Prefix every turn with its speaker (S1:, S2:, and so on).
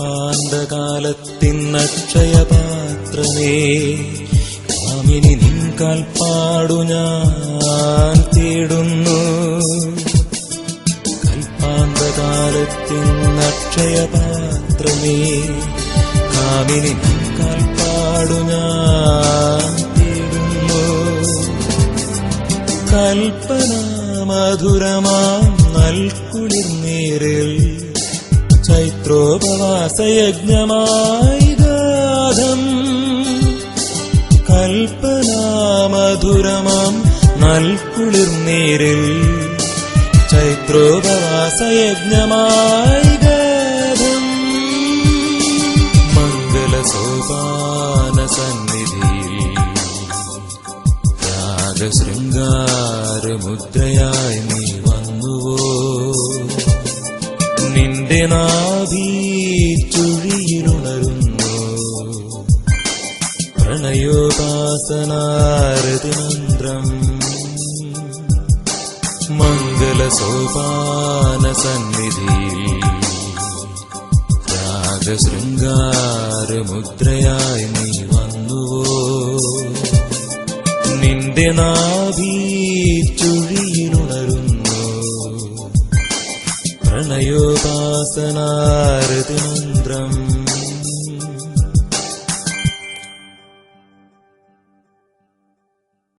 S1: കൽപ്പാന്തകാലത്തിന്നക്ഷയപാത്രമേ കാമിനി നിൻ കാൽപ്പാടു ഞാൻ തേടുന്നു. കൽപ്പാന്തകാലത്തിന്നക്ഷയപാത്രമേ കാമിനി നിൻ കാൽപ്പാടു ഞാൻ തേടുന്നു. കൽപ്പന മധുരമാം നൽകുളിർനീരിൽ ചൈത്രോപവാസയജ്ഞമായി ഗാധം. കൽപ്പനാമധുരമാം നൽകുളിർനീരിൽ ചൈത്രോപവാസയജ്ഞമായി ഗാധം. മംഗളസോപാന സന്നിധിയിൽ രാഗശൃംഗാരമുദ്രയായി നീ വന്നുവോ. നിന്റെ നാഭി ചുഴിയിലുണരുന്നു പ്രണയോപാസനാരതിമന്ത്രം. മംഗളസോപാന സന്നിധിയിൽ രാഗശൃംഗാരമുദ്രയായി നീ വന്നുവോ. നിന്റെ നാഭി ചുഴിയിലുണരുന്നു പ്രണയോപാസനാരതിമന്ത്രം.